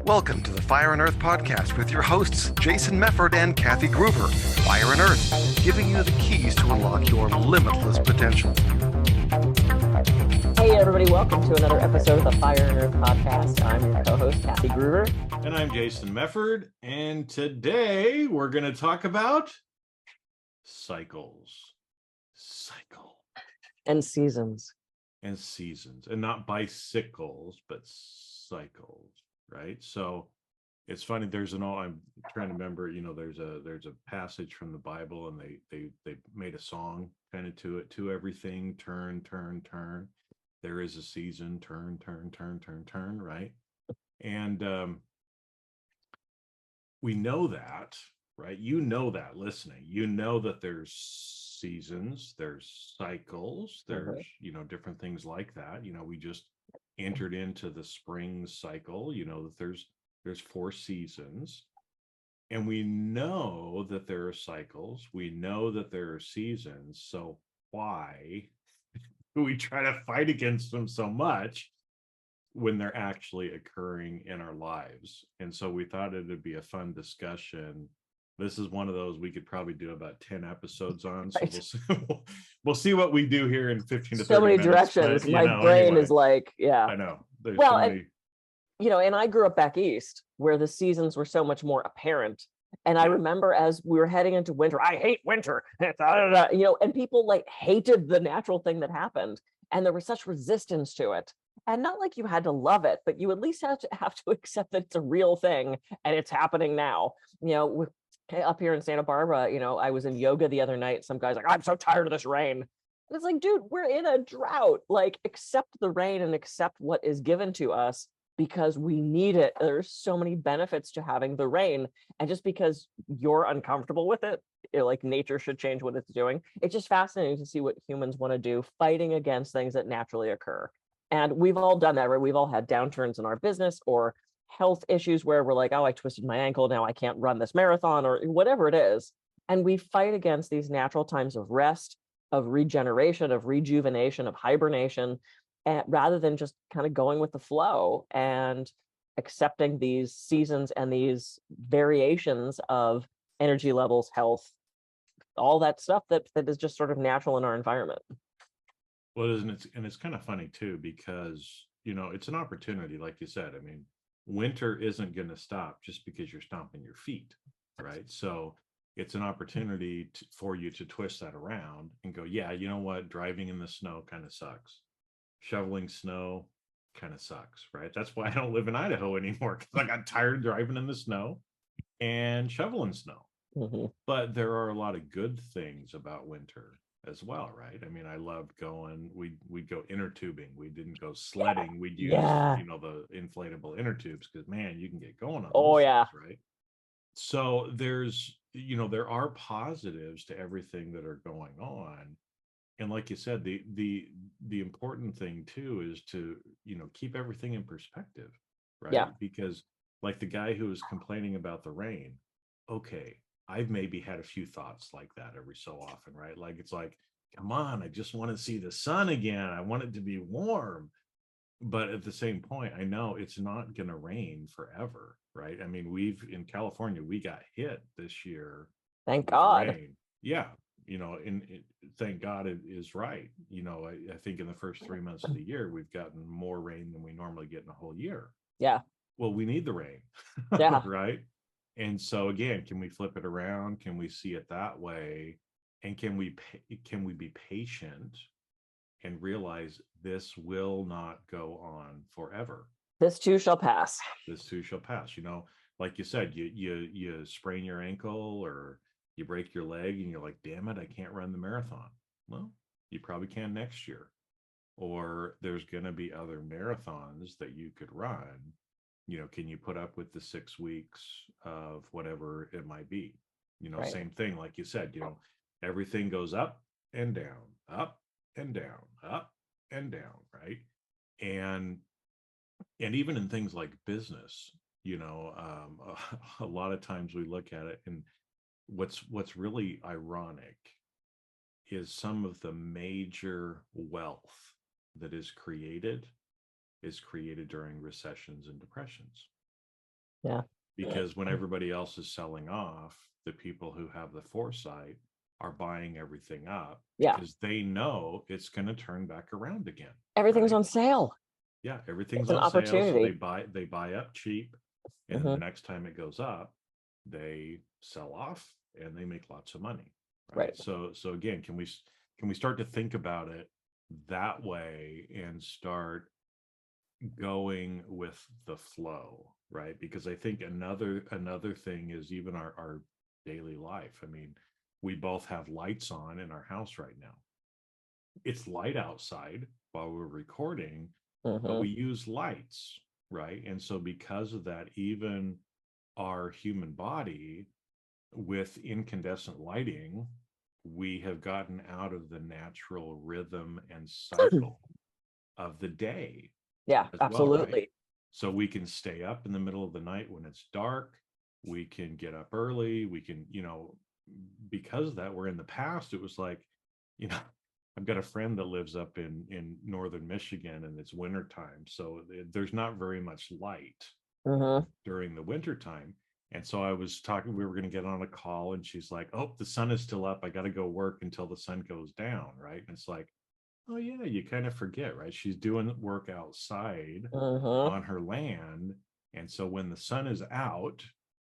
Welcome to the Fire and Earth podcast with your hosts, Jason Mefford and Kathy Gruber. Fire and Earth, giving you the keys to unlock your limitless potential. Hey everybody, welcome to another episode of the Fire and Earth podcast. I'm your co-host, Kathy Gruber. And I'm Jason Mefford, and today we're going to talk about cycles. And seasons. And seasons. And not bicycles, but cycles, right? So it's funny, I'm trying to remember, there's a passage from the Bible, and they made a song kind of to it, to everything, turn, turn, turn. There is a season, turn, turn, turn, turn, turn, right? And we know that, right? You know that listening. You know that there's seasons, there's cycles, there's, different things like that. We just entered into the spring cycle, that there's 4 seasons. And we know that there are cycles. We know that there are seasons. So why do we try to fight against them so much when they're actually occurring in our lives? And so we thought it'd be a fun discussion. This is one of those we could probably do about 10 episodes on. So Right. we'll see what we do here in 15 to 30 so many minutes. directions. But, My brain anyway, is like, yeah. I know. There's well, so many. and I grew up back east where the seasons were so much more apparent. And I remember as we were heading into winter, I hate winter, and people like hated the natural thing that happened. And there was such resistance to it. And not like you had to love it, but you at least have to accept that it's a real thing and it's happening now. Up here in Santa Barbara, I was in yoga the other night. Some guy's like, I'm so tired of this rain. And it's like, dude, we're in a drought. Like, accept the rain and accept what is given to us because we need it. There's so many benefits to having the rain. And just because you're uncomfortable with it, like nature should change what it's doing. It's just fascinating to see what humans want to do, fighting against things that naturally occur. And we've all done that, right? We've all had downturns in our business or health issues where we're like, oh, I twisted my ankle, now I can't run this marathon or whatever it is. And we fight against these natural times of rest, of regeneration, of rejuvenation, of hibernation, rather than just kind of going with the flow and accepting these seasons and these variations of energy levels, health, all that stuff that is just sort of natural in our environment. Well, isn't it? And it's kind of funny too, because, it's an opportunity, like you said. I mean, winter isn't going to stop just because you're stomping your feet, right? So it's an opportunity for you to twist that around and go, yeah, you know what? Driving in the snow kind of sucks. Shoveling snow kind of sucks, right? That's why I don't live in Idaho anymore, because I got tired driving in the snow and shoveling snow. Mm-hmm. But there are a lot of good things about winter as well, right? I mean, I loved going, we'd go inner tubing. We didn't go sledding. We'd use, the inflatable inner tubes, because man, you can get going on those things, right? So there's, there are positives to everything that are going on. And like you said, the important thing too is to, keep everything in perspective, right? Yeah. Because like the guy who was complaining about the rain, okay, I've maybe had a few thoughts like that every so often, right? Like, it's like, come on, I just want to see the sun again. I want it to be warm. But at the same point, I know it's not going to rain forever, right? I mean, in California, we got hit this year. Thank God. Rain. Yeah. Thank God it is right. I think in the first 3 months of the year, we've gotten more rain than we normally get in a whole year. Yeah. Well, we need the rain. Yeah. Right. And so again, can we flip it around? Can we see it that way? And can we be patient and realize this will not go on forever? This too shall pass. This too shall pass. Like you said, you sprain your ankle or you break your leg and you're like, damn it, I can't run the marathon. Well, you probably can next year. Or there's going to be other marathons that you could run. Can you put up with the 6 weeks of whatever it might be? Right. Same thing, like you said, everything goes up and down, up and down, up and down, right? And even in things like business, a lot of times we look at it, and what's really ironic is some of the major wealth that is created during recessions and depressions. Yeah. Because when everybody else is selling off, the people who have the foresight are buying everything up Yeah. because they know it's going to turn back around again. Everything's Right? on sale. Yeah, It's everything's an on sale, so opportunity. they buy up cheap, and then the Mhm. next time it goes up, they sell off and they make lots of money, right? Right. So again, can we start to think about it that way and start going with the flow, right? Because I think another thing is even our daily life. I mean, we both have lights on in our house right now. It's light outside while we're recording, but Mhm. we use lights, right? And so because of that, even our human body with incandescent lighting, we have gotten out of the natural rhythm and cycle of the day Yeah, as well, right? absolutely. So we can stay up in the middle of the night when it's dark. We can get up early. We can, because of that, where in the past it was like, you know, I've got a friend that lives up in northern Michigan and it's wintertime. So there's not very much light Mhm. during the winter time. And so I was talking, we were going to get on a call and she's like, oh, the sun is still up. I got to go work until the sun goes down. Right. And it's like, oh yeah, you kind of forget, right? She's doing work outside Mhm. on her land, and so when the sun is out,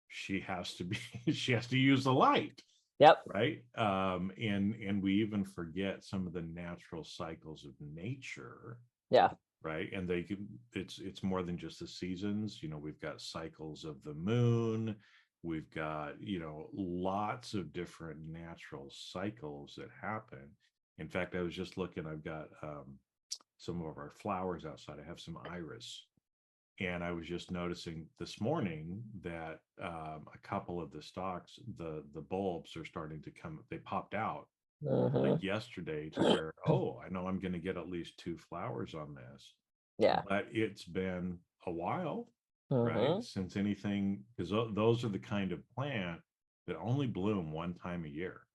she has to be she has to use the light, Yep. right? And we even forget some of the natural cycles of nature, Yeah. right? And it's more than just the seasons. We've got cycles of the moon. We've got, lots of different natural cycles that happen. In fact, I was just looking, I've got some of our flowers outside. I have some iris. And I was just noticing this morning that a couple of the stalks, the bulbs are starting to come, they popped out like Mhm. yesterday to where, oh, I know I'm going to get at least 2 flowers on this. Yeah. But it's been a while, right? Mhm. Since anything, because those are the kind of plant that only bloom one time a year.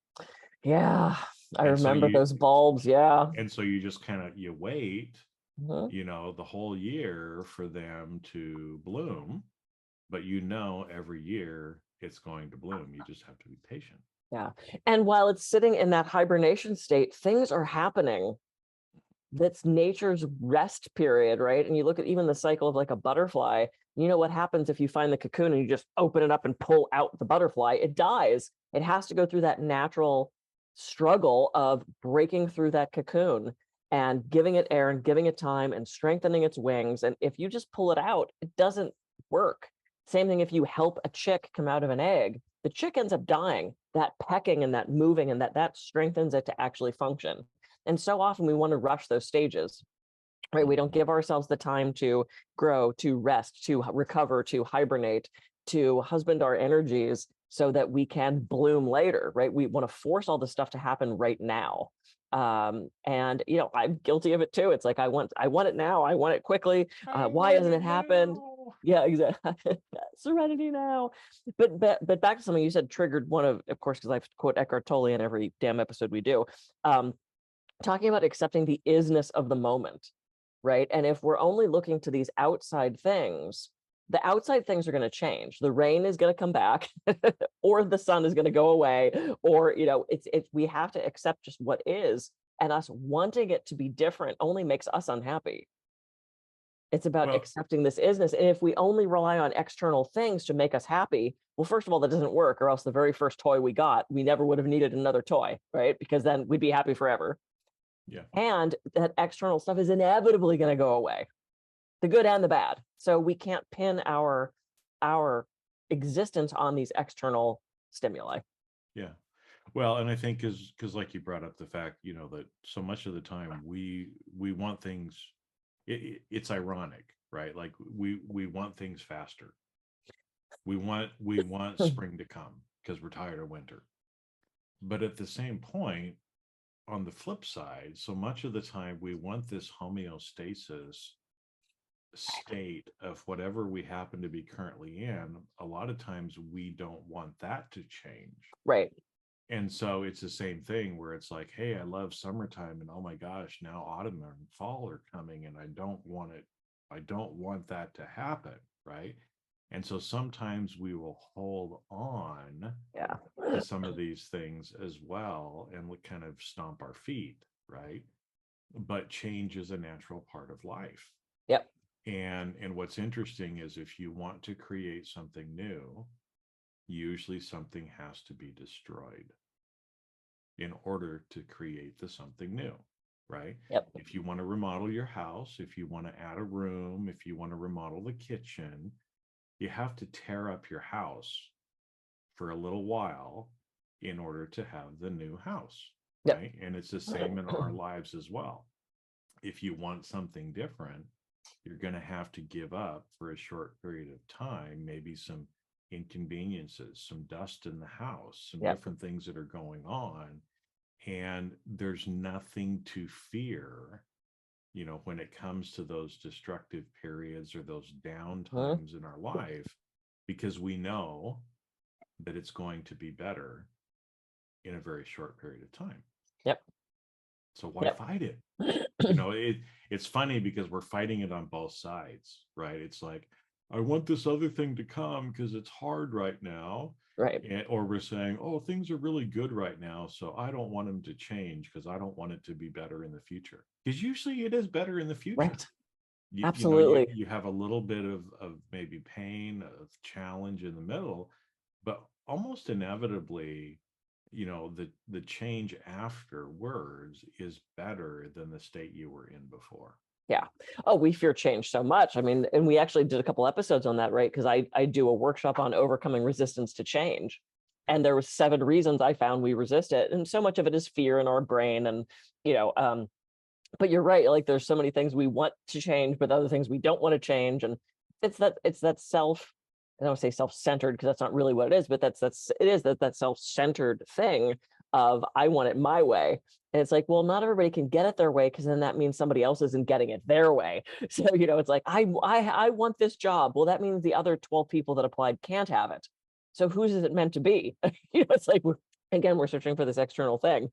Yeah. I And so remember you, those bulbs. Yeah. and so you just kind of, you wait, Mhm. the whole year for them to bloom, but every year it's going to bloom. You just have to be patient. Yeah. And while it's sitting in that hibernation state, things are happening. That's nature's rest period, right? And you look at even the cycle of like a butterfly. You know what happens if you find the cocoon and you just open it up and pull out the butterfly? It dies. It has to go through that natural struggle of breaking through that cocoon and giving it air and giving it time and strengthening its wings. And if you just pull it out, it doesn't work. Same thing if you help a chick come out of an egg, the chick ends up dying. That pecking and that moving and that strengthens it to actually function. And so often we want to rush those stages, right? We don't Mhm. give ourselves the time to grow, to rest, to recover, to hibernate, to husband our energies so that we can bloom later, right? We want to force all this stuff to happen right now. And I'm guilty of it too. It's like I want it now. I want it quickly. I Why want hasn't it it happened? now. Yeah, exactly. Serenity now. But back to something you said triggered one of course, because I quote Eckhart Tolle in every damn episode we do. Talking about accepting the isness of the moment, right? And if we're only looking to these outside things, the outside things are going to change. The rain is going to come back, or the sun is going to go away, or it's we have to accept just what is, and us wanting it to be different only makes us unhappy. It's about Well, accepting this isness. And if we only rely on external things to make us happy, well, first of all, that doesn't work, or else the very first toy we got, we never would have needed another toy, right? Because then we'd be happy forever. yeah. And that external stuff is inevitably going to go away, the good and the bad. So we can't pin our existence on these external stimuli. Yeah. Well, and I think because like you brought up the fact, that so much of the time we want things, it's ironic, right? Like we want things faster. We want spring to come because we're tired of winter. But at the same point, on the flip side, so much of the time we want this homeostasis state of whatever we happen to be currently in. A lot of times we don't want that to change. Right. And so it's the same thing where it's like, hey, I love summertime and oh my gosh, now autumn and fall are coming and I don't want that to happen, right? And so sometimes we will hold on Yeah. to some of these things as well and kind of stomp our feet, right? But change is a natural part of life. Yep. And what's interesting is if you want to create something new, usually something has to be destroyed in order to create the something new, right? Yep. If you want to remodel your house, if you want to add a room, if you want to remodel the kitchen, you have to tear up your house for a little while in order to have the new house, Yep. right? And it's the same in our lives as well. If you want something different, you're going to have to give up for a short period of time, maybe some inconveniences, some dust in the house, some Yep. different things that are going on. And there's nothing to fear, when it comes to those destructive periods or those down times in our life, because we know that it's going to be better in a very short period of time. Yep. So why Yep. fight it? It's funny because we're fighting it on both sides, right? It's like, I want this other thing to come because it's hard right now. Right. Or we're saying, oh, things are really good right now, so I don't want them to change because I don't want it to be better in the future. Because usually it is better in the future. Right. You Absolutely. you have a little bit of maybe pain, of challenge in the middle, but almost inevitably, the change afterwards is better than the state you were in before. Yeah. Oh, we fear change so much. I mean, and we actually did a couple episodes on that, right? Because I do a workshop on overcoming resistance to change. And there were 7 reasons I found we resist it. And so much of it is fear in our brain. And, but you're right, like there's so many things we want to change, but other things we don't want to change. And it's that self, I don't want to say self-centered because that's not really what it is, but it is that self-centered thing of I want it my way. And it's like, well, not everybody can get it their way because then that means somebody else isn't getting it their way. So, it's like, I want this job. Well, that means the other 12 people that applied can't have it. So whose is it meant to be? It's like, we're searching for this external thing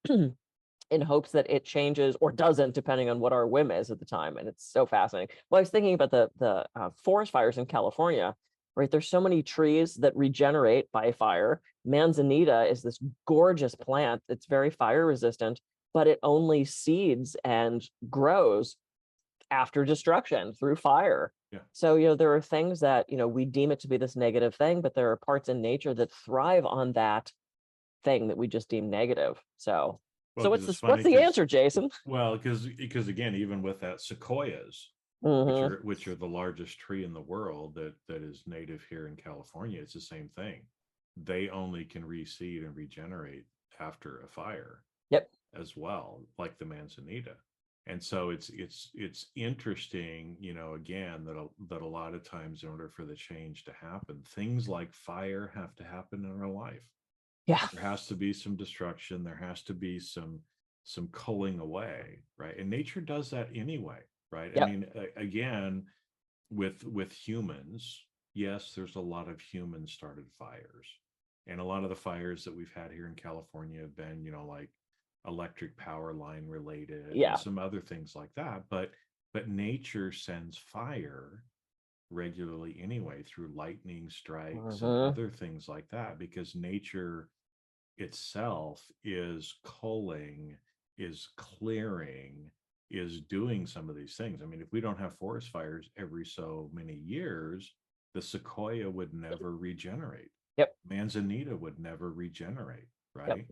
in hopes that it changes or doesn't, depending on what our whim is at the time. And it's so fascinating. Well, I was thinking about the forest fires in California, right? There's so many trees that regenerate by fire. Manzanita is this gorgeous plant that's very fire resistant, but it only seeds and grows after destruction through fire. Yeah. So, there are things that, we deem it to be this negative thing, but there are parts in nature that thrive on that thing that we just deem negative. So what's the answer, Jason? Well, because again, even with that, sequoias, which are the largest tree in the world that is native here in California, it's the same thing. They only can reseed and regenerate after a fire. Yep. As well, like the manzanita. And so it's interesting, again, that a lot of times in order for the change to happen, things like fire have to happen in our life. Yeah. There has to be some destruction. There has to be some culling away, right? And nature does that anyway, right? Yep. I mean, again, with humans, yes, there's a lot of human started fires. And a lot of the fires that we've had here in California have been, like electric power line related, and some other things like that. But nature sends fire regularly anyway through lightning strikes and other things like that, because nature itself is culling, is clearing, is doing some of these things. I mean, if we don't have forest fires every so many years, the sequoia would never regenerate. Yep. Manzanita would never regenerate, right? Yep.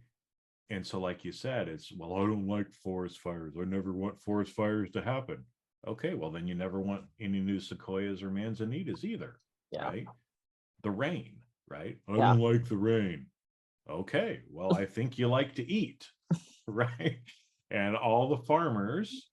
And so, like you said, it's, well, I don't like forest fires. I never want forest fires to happen. Okay, well, then you never want any new sequoias or manzanitas either, right? The rain, right? I don't like the rain. Okay, well, I think you like to eat, right? And all the farmers,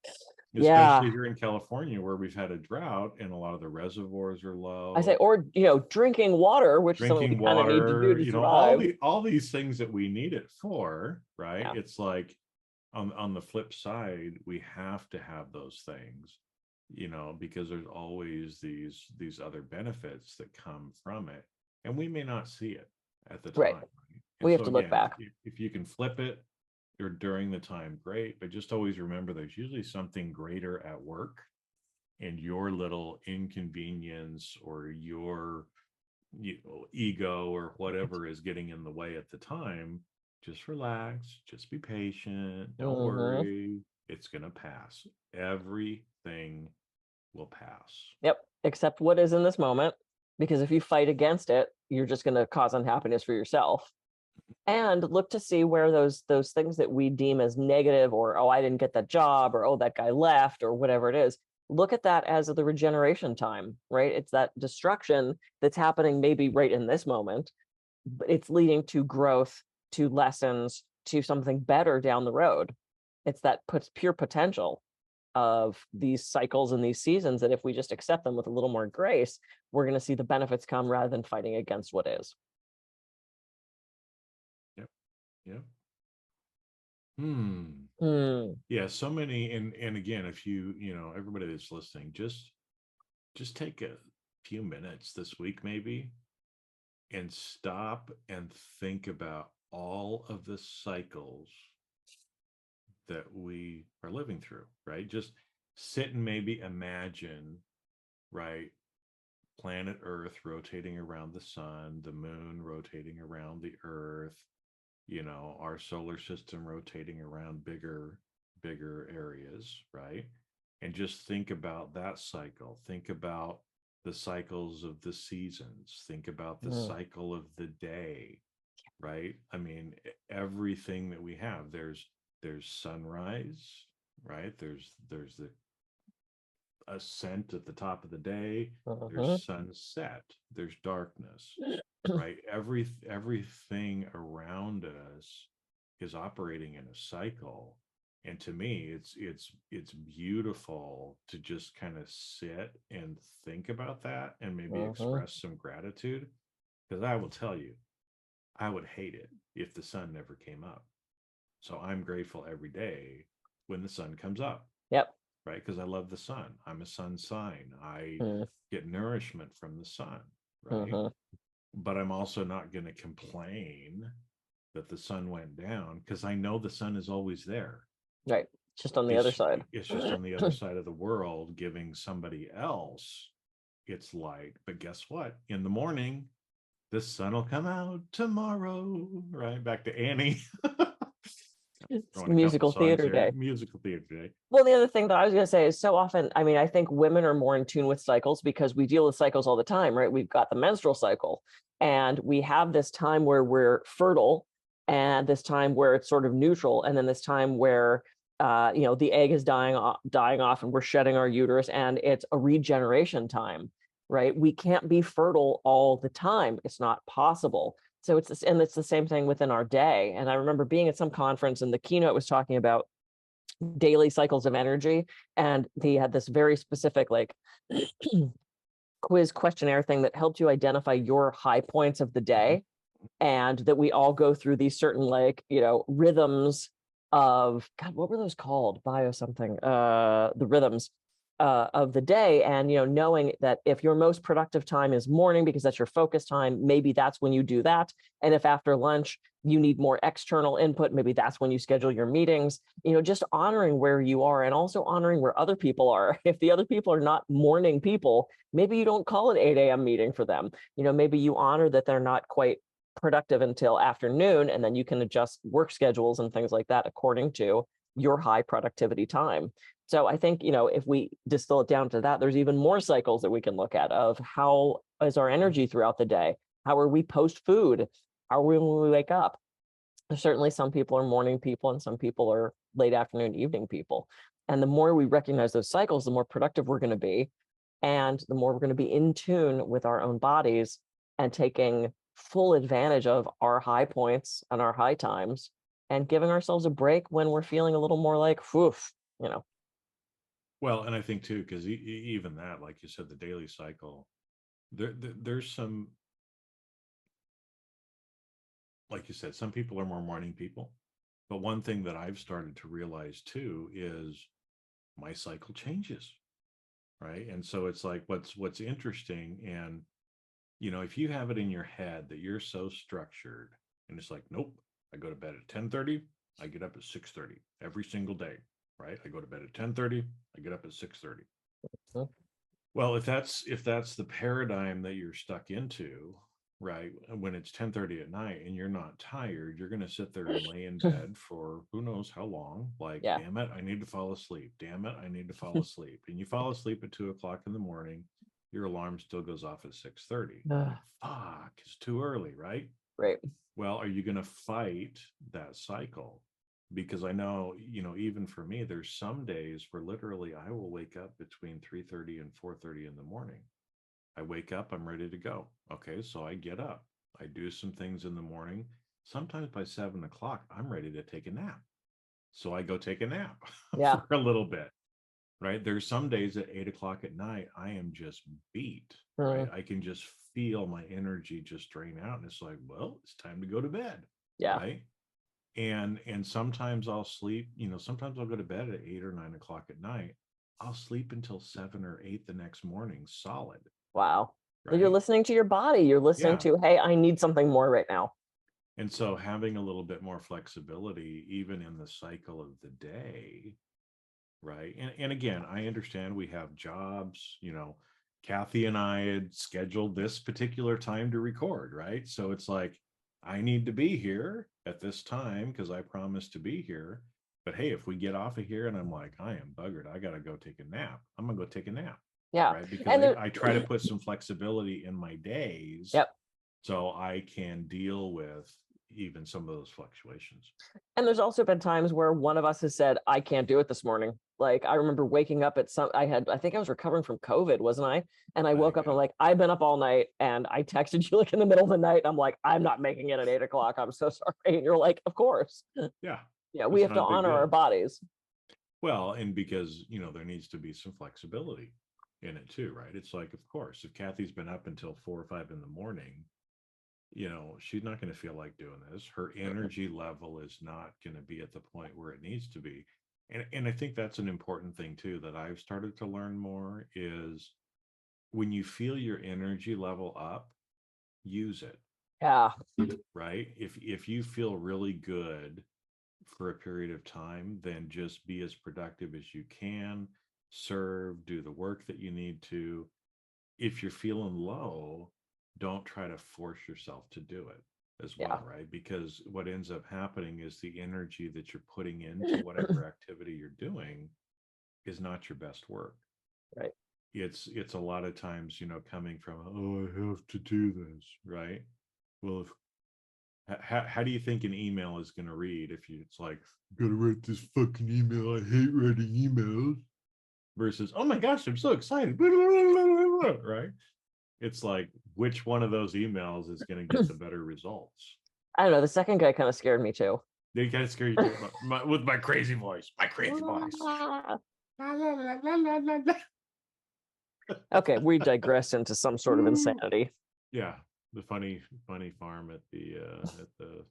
especially here in California, where we've had a drought and a lot of the reservoirs are low. I say, or drinking water, which drinking water, kind of need to do to survive. all these things that we need it for, right? Yeah. It's like on the flip side, we have to have those things, because there's always these other benefits that come from it, and we may not see it at the time. Right. We have to look back. If you can flip it or during the time, great, but just always remember there's usually something greater at work and your little inconvenience or your ego or whatever is getting in the way at the time, just relax, just be patient, don't Mhm. worry, it's going to pass. Everything will pass. Yep. Accept what is in this moment, because if you fight against it, you're just going to cause unhappiness for yourself. And look to see where those things that we deem as negative, or oh, I didn't get that job, or oh, that guy left, or whatever it is. Look at that as the regeneration time, right? It's that destruction that's happening maybe right in this moment, but it's leading to growth, to lessons, to something better down the road. It's that puts pure potential of these cycles and these seasons that if we just accept them with a little more grace, we're going to see the benefits come rather than fighting against what is. Yep. Yep. Hmm. Hmm. Yeah, so many, and again, if everybody that's listening, just take a few minutes this week maybe and stop and think about all of the cycles that we are living through, right? Just sit and maybe imagine, right? Planet Earth rotating around the sun, the moon rotating around the earth, our solar system rotating around bigger areas, right? And just think about that cycle. Think about the cycles of the seasons. Think about the Hmm. cycle of the day, right? I mean, everything that we have, there's sunrise, right? There's the ascent at the top of the day, there's Mhm. sunset, there's darkness, right? Everything around us is operating in a cycle. And to me, it's beautiful to just kind of sit and think about that and maybe Mhm. express some gratitude. Because I will tell you, I would hate it if the sun never came up. So I'm grateful every day when the sun comes up, Yep. right? Because I love the sun. I'm a sun sign. I Mm. get nourishment from the sun, right? Mhm. But I'm also not going to complain that the sun went down because I know the sun is always there. Right. Just on the other It's side. it's just on the other side of the world giving somebody else its light. But guess what? In the morning, the sun will come out tomorrow, right? Back to Annie. It's Throwing a couple musical songs theater there. day. Musical theater today. Well, the other thing that I was going to say is so often, I mean, I think women are more in tune with cycles because we deal with cycles all the time, right? We've got the menstrual cycle, and we have this time where we're fertile, and this time where it's sort of neutral, and then this time where the egg is dying off, and we're shedding our uterus, and it's a regeneration time, right? We can't be fertile all the time. It's not possible. So it's this, and it's the same thing within our day. And I remember being at some conference, and the keynote was talking about daily cycles of energy, and he had this very specific like quiz questionnaire thing that helped you identify your high points of the Mm-hmm. day, and that we all go through these certain rhythms of God, what were those called? Bio something. The rhythms of the day, and knowing that if your most productive time is morning because that's your focus time, maybe that's when you do that. And if after lunch you need more external input, maybe that's when you schedule your meetings. Just honoring where you are and also honoring where other people are. If the other people are not morning people, maybe you don't call an 8 a.m. meeting for them. Maybe you honor that they're not quite productive until afternoon, and then you can adjust work schedules and things like that according to your high productivity time. So I think, if we distill it down to that, there's even more cycles that we can look at of how is our energy throughout the day? How are we post food? How are we when we wake up? Certainly some people are morning people and some people are late afternoon, evening people. And the more we recognize those cycles, the more productive we're going to be. And the more we're going to be in tune with our own bodies and taking full advantage of our high points and our high times, and giving ourselves a break when we're feeling a little more like, woof, Well, and I think too, because even that, like you said, the daily cycle, there's some, like you said, some people are more morning people. But one thing that I've started to realize too is my cycle changes, right? And so it's like what's interesting, and if you have it in your head that you're so structured, and it's like, nope, I go to bed at 10:30, I get up at 6:30 every single day, right? I go to bed at 10:30, I get up at 6:30. Mhm. Well, if that's the paradigm that you're stuck into, right? When it's 10:30 at night and you're not tired, you're going to sit there and lay in bed for who knows how long. Like, Yeah. damn it, I need to fall asleep. Damn it, I need to fall asleep. And you fall asleep at 2 o'clock in the morning. Your alarm still goes off at 6:30. Ugh, Fuck, it's too early, right? right. Well, are you going to fight that cycle? Because I know, even for me, there's some days where literally I will wake up between 3:30 and 4:30 in the morning. I wake up, I'm ready to go. Okay, so I get up. I do some things in the morning. Sometimes by 7 o'clock, I'm ready to take a nap. So I go take a nap Yeah. for a little bit, right? There's some days at 8 o'clock at night, I am just beat, right? Mm, I can just feel my energy just drain out. And it's like, well, it's time to go to bed, yeah. right? And sometimes I'll sleep, sometimes I'll go to bed at 8 or 9 o'clock at night. I'll sleep until 7 or 8 the next morning, solid, Wow. Well, you're right? listening to your body. You're listening Yeah. to, hey, I need something more right now. And so having a little bit more flexibility, even in the cycle of the day, right? And again, I understand we have jobs, Kathy and I had scheduled this particular time to record, right? So it's like, I need to be here at this time because I promised to be here. But hey, if we get off of here and I'm like, I am buggered, I got to go take a nap, I'm going to go take a nap, Yeah. right? Because And there, I try to put some flexibility in my days yep. so I can deal with even some of those fluctuations. And there's also been times where one of us has said, I can't do it this morning. Like I remember waking up at I think I was recovering from COVID, wasn't I? And I I woke think, up and I'm like, I've been up all night, and I texted you like in the middle of the night. I'm like, I'm not making it at 8 o'clock. I'm so sorry. And you're like, of course. yeah, Yeah, we it's have not to a big honor our deal. bodies. Well, and because, there needs to be some flexibility in it too, right? It's like, of course, if Kathy's been up until 4 or 5 in the morning, she's not going to feel like doing this. Her energy level is not going to be at the point where it needs to be. And I think that's an important thing too that I've started to learn more is when you feel your energy level up, use it, Yeah. right? If you feel really good for a period of time, then just be as productive as you can, serve, do the work that you need to. If you're feeling low, don't try to force yourself to do it as Yeah. well, right? Because what ends up happening is the energy that you're putting into whatever activity you're doing is not your best work. Right. It's a lot of times, coming from, oh, I have to do this, right? Well, how do you think an email is going to read if it's like, gotta write this fucking email, I hate writing emails, versus, oh my gosh, I'm so excited, right? It's like, which one of those emails is going to get the better results? I don't know. The second guy kind of scared me too. They kind of scare you too, with my crazy voice, Okay, we digress into some sort of insanity. Yeah, the funny farm at the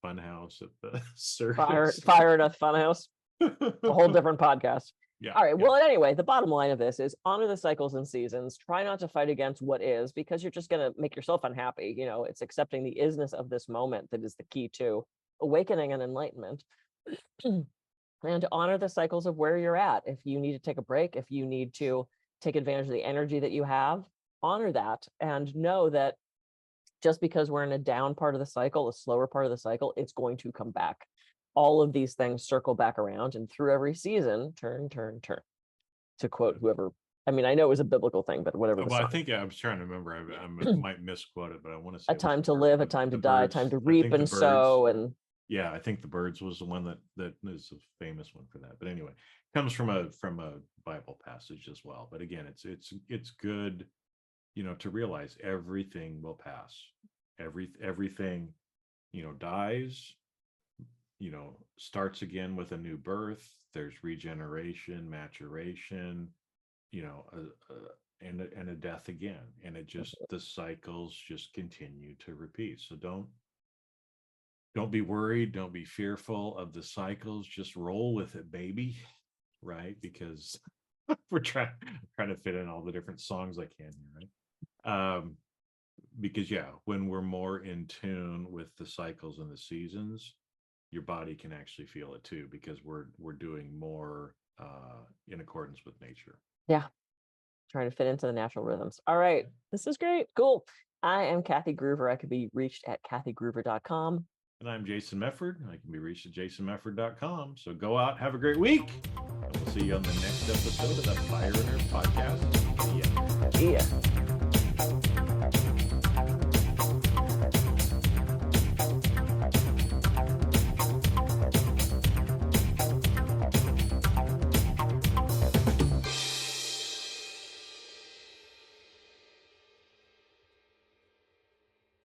fun house at the circus. Fire at a funhouse. A whole different podcast. Yeah, All right. yeah. Well, anyway, the bottom line of this is honor the cycles and seasons. Try not to fight against what is, because you're just going to make yourself unhappy. It's accepting the isness of this moment that is the key to awakening and enlightenment. And to honor the cycles of where you're at. If you need to take a break, if you need to take advantage of the energy that you have, honor that and know that just because we're in a down part of the cycle, a slower part of the cycle, it's going to come back. All of these things circle back around, and through every season, turn, turn, turn. To quote whoever, I mean, I know it was a biblical thing, but whatever the Well, I song. think I was trying to remember. I might misquote it, but I want to say A it was time the to live, a time to the die, a birds. time to I reap think the and birds. sow, and Yeah, I think the birds was the one that is a famous one for that. But anyway, comes from a Bible passage as well. But again, it's good, to realize everything will pass. Everything, dies, starts again with a new birth. There's regeneration, maturation, and a death again. And the cycles just continue to repeat. So don't be worried, don't be fearful of the cycles, just roll with it, baby, right? Because we're trying to fit in all the different songs I can here, right? Because yeah, when we're more in tune with the cycles and the seasons, your body can actually feel it too, because we're doing more in accordance with nature. Trying to fit into the natural rhythms. All right. This is great. Cool. I am Kathy Groover. I could be reached at kathygroover.com. And I'm Jason Mefford. I can be reached at jasonmefford.com. So go out, have a great week. And we'll see you on the next episode of the Fire and Earth podcast. Yeah.